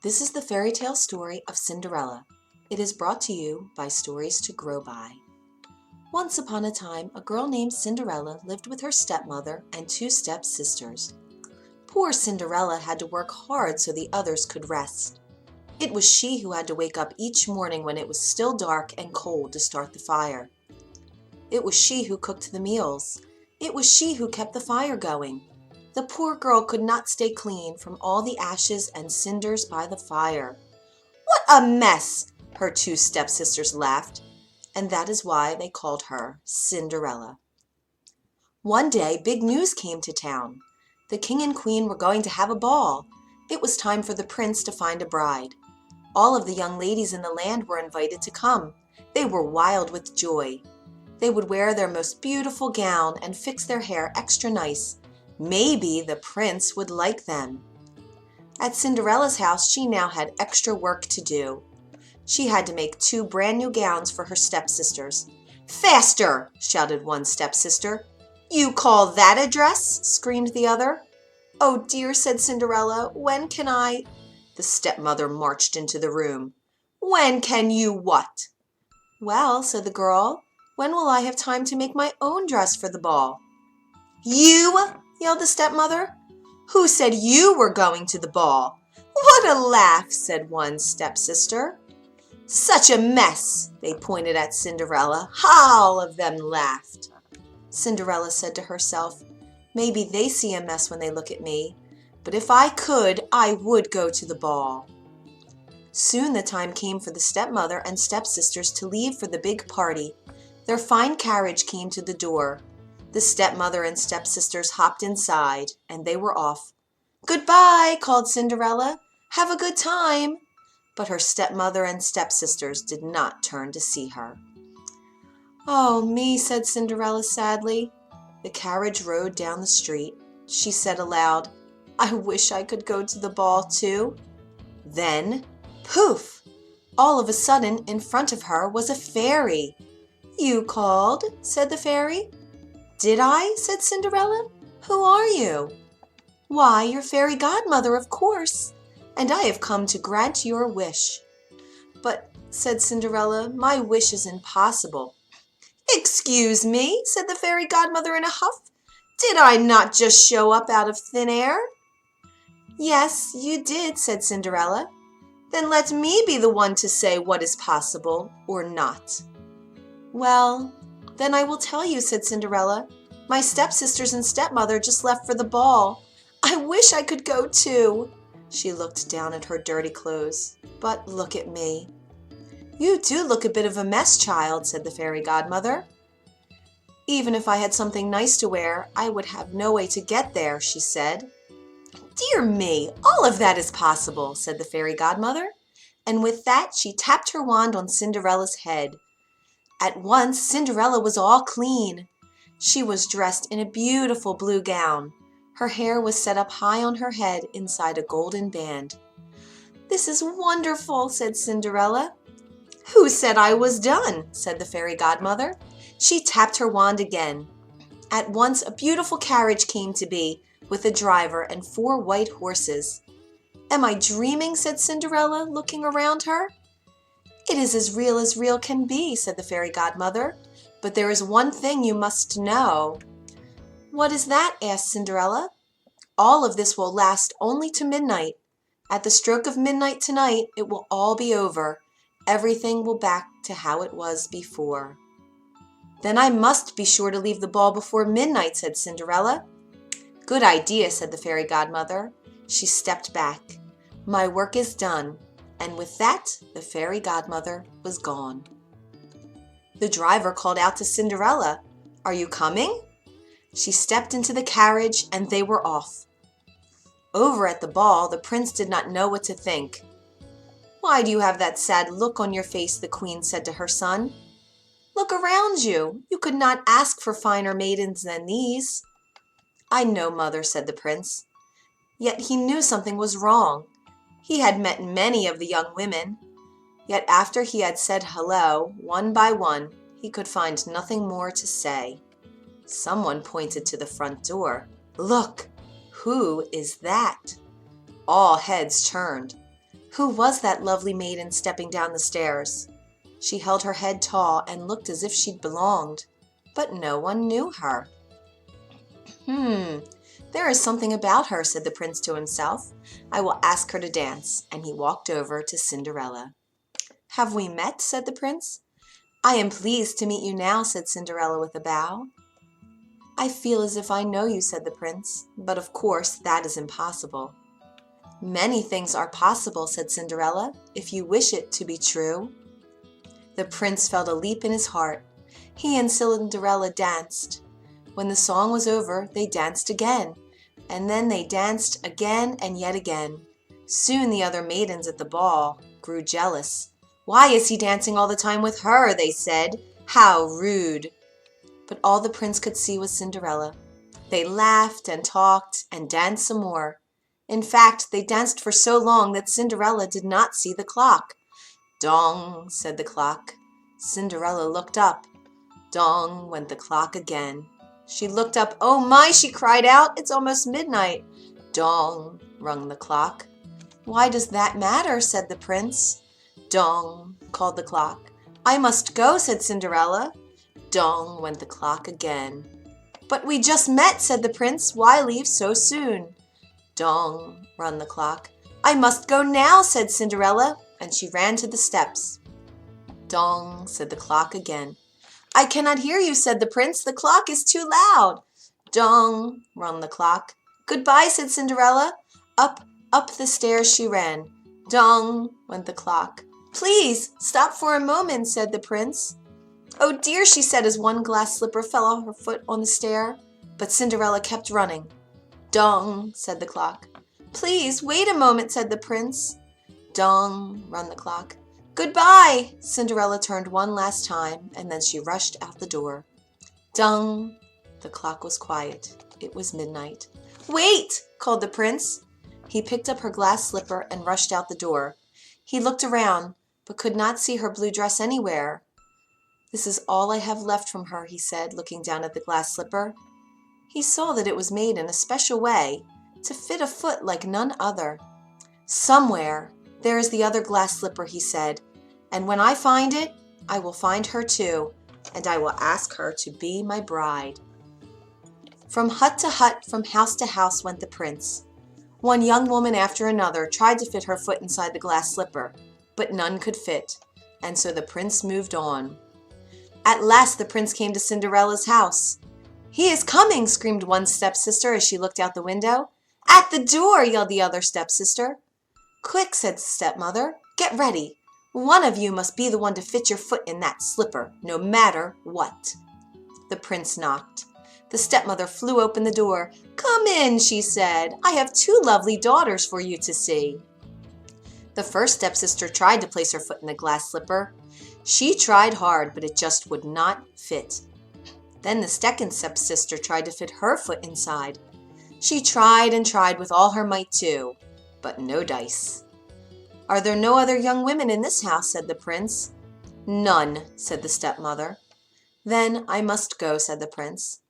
This is the fairy tale story of Cinderella. It is brought to you by Stories to Grow By. Once upon a time, a girl named Cinderella lived with her stepmother and two stepsisters. Poor Cinderella had to work hard so the others could rest. It was she who had to wake up each morning when it was still dark and cold to start the fire. It was she who cooked the meals. It was she who kept the fire going. The poor girl could not stay clean from all the ashes and cinders by the fire. "What a mess!" her two stepsisters laughed, and that is why they called her Cinderella. One day, big news came to town. The king and queen were going to have a ball. It was time for the prince to find a bride. All of the young ladies in the land were invited to come. They were wild with joy. They would wear their most beautiful gown and fix their hair extra nice. Maybe the prince would like them. At Cinderella's house, she now had extra work to do. She had to make two brand new gowns for her stepsisters. "Faster!" shouted one stepsister. "You call that a dress?" screamed the other. "Oh dear," said Cinderella, "when can I—" The stepmother marched into the room. "When can you what?" "Well," said the girl, "when will I have time to make my own dress for the ball?" "You!" yelled the stepmother. "Who said you were going to the ball?" "What a laugh!" said one stepsister. "Such a mess!" They pointed at Cinderella. All of them laughed. Cinderella said to herself, "Maybe they see a mess when they look at me, but if I could, I would go to the ball." Soon the time came for the stepmother and stepsisters to leave for the big party. Their fine carriage came to the door. The stepmother and stepsisters hopped inside, and they were off. "Goodbye," called Cinderella. "Have a good time." But her stepmother and stepsisters did not turn to see her. "Oh, me," said Cinderella sadly. The carriage rode down the street. She said aloud, "I wish I could go to the ball too." Then, poof! All of a sudden, in front of her was a fairy. "You called?" said the fairy. "Did I?" said Cinderella. "Who are you?" "Why, your fairy godmother, of course, and I have come to grant your wish." "But," said Cinderella, "my wish is impossible." "Excuse me," said the fairy godmother in a huff. "Did I not just show up out of thin air?" "Yes, you did," said Cinderella. "Then let me be the one to say what is possible or not." "Well, then I will tell you," said Cinderella. "My stepsisters and stepmother just left for the ball. I wish I could go too." She looked down at her dirty clothes. "But look at me." "You do look a bit of a mess, child," said the fairy godmother. "Even if I had something nice to wear, I would have no way to get there," she said. "Dear me, all of that is possible," said the fairy godmother. And with that she tapped her wand on Cinderella's head. At once Cinderella was all clean. She was dressed in a beautiful blue gown. Her hair was set up high on her head inside a golden band. "This is wonderful," said Cinderella. "Who said I was done?" said the fairy godmother. She tapped her wand again. At once a beautiful carriage came to be, with a driver and 4 white horses. "Am I dreaming?" said Cinderella, looking around her. "It is as real can be," said the fairy godmother. "But there is one thing you must know." "What is that?" asked Cinderella. "All of this will last only to midnight. At the stroke of midnight tonight, it will all be over. Everything will back to how it was before." "Then I must be sure to leave the ball before midnight," said Cinderella. "Good idea," said the fairy godmother. She stepped back. "My work is done." And with that, the fairy godmother was gone. The driver called out to Cinderella, "Are you coming?" She stepped into the carriage, and they were off. Over at the ball, the prince did not know what to think. "Why do you have that sad look on your face?" the queen said to her son. "Look around you. You could not ask for finer maidens than these." "I know, mother," said the prince. Yet he knew something was wrong. He had met many of the young women. Yet after he had said hello, one by one, he could find nothing more to say. Someone pointed to the front door. "Look! Who is that?" All heads turned. Who was that lovely maiden stepping down the stairs? She held her head tall and looked as if she'd belonged, but no one knew her. There is something about her, said the prince to himself. I will ask her to dance, and he walked over to Cinderella. Have we met? Said the prince. I am pleased to meet you now, said Cinderella with a bow. I feel as if I know you, said the prince, but of course that is impossible. Many things are possible, said Cinderella, if you wish it to be true. The prince felt a leap in his heart. He and Cinderella danced. When the song was over, they danced again, and then they danced again and yet again. Soon the other maidens at the ball grew jealous. Why is he dancing all the time with her? They said. How rude! But all the prince could see was Cinderella. They laughed and talked and danced some more. In fact, they danced for so long that Cinderella did not see the clock. Dong, said the clock. Cinderella looked up. Dong went the clock again. She looked up. Oh my, she cried out. It's almost midnight. Dong, rung the clock. Why does that matter? Said the prince. Dong, called the clock. I must go, said Cinderella. Dong went the clock again. But we just met, said the prince. Why leave so soon? Dong, rung the clock. I must go now, said Cinderella, and she ran to the steps. Dong, said the clock again. I cannot hear you, said the prince. The clock is too loud. Dong, rung the clock. Goodbye, said Cinderella. Up the stairs she ran. Dong, went the clock. Please, stop for a moment, said the prince. Oh dear, she said as one glass slipper fell off her foot on the stair. But Cinderella kept running. Dong, said the clock. Please, wait a moment, said the prince. Dong, rung the clock. Goodbye! Cinderella turned one last time, and then she rushed out the door. Dong! The clock was quiet. It was midnight. Wait! Called the prince. He picked up her glass slipper and rushed out the door. He looked around, but could not see her blue dress anywhere. This is all I have left from her, he said, looking down at the glass slipper. He saw that it was made in a special way, to fit a foot like none other. Somewhere there is the other glass slipper, he said, and when I find it, I will find her too, and I will ask her to be my bride. From hut to hut, from house to house went the prince. One young woman after another tried to fit her foot inside the glass slipper, but none could fit, and so the prince moved on. At last the prince came to Cinderella's house. He is coming, screamed one stepsister as she looked out the window. At the door, yelled the other stepsister. Quick, said the stepmother, get ready. One of you must be the one to fit your foot in that slipper, no matter what. The prince knocked. The stepmother flew open the door. Come in, she said. I have two lovely daughters for you to see. The first stepsister tried to place her foot in the glass slipper. She tried hard, but it just would not fit. Then the second stepsister tried to fit her foot inside. She tried and tried with all her might too, but no dice. Are there no other young women in this house? Said the prince. None, said the stepmother. Then I must go, said the prince.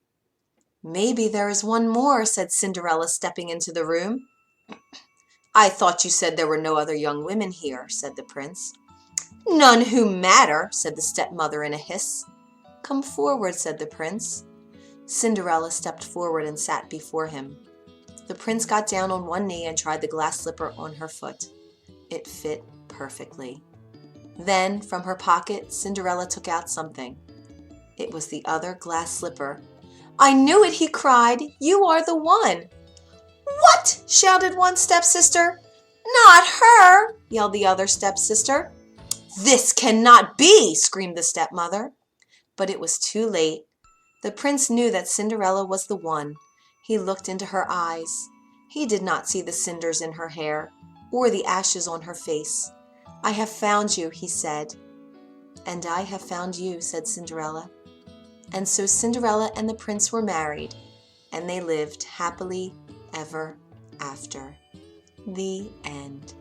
Maybe there is one more, said Cinderella, stepping into the room. I thought you said there were no other young women here, said the prince. None who matter, said the stepmother in a hiss. Come forward, said the prince. Cinderella stepped forward and sat before him. The prince got down on one knee and tried the glass slipper on her foot. It fit perfectly. Then, from her pocket, Cinderella took out something. It was the other glass slipper. I knew it, he cried. You are the one. What? Shouted one stepsister. Not her, yelled the other stepsister. This cannot be, screamed the stepmother. But it was too late. The prince knew that Cinderella was the one. He looked into her eyes. He did not see the cinders in her hair or the ashes on her face. I have found you, he said. And I have found you, said Cinderella. And so Cinderella and the prince were married, and they lived happily ever after. The end.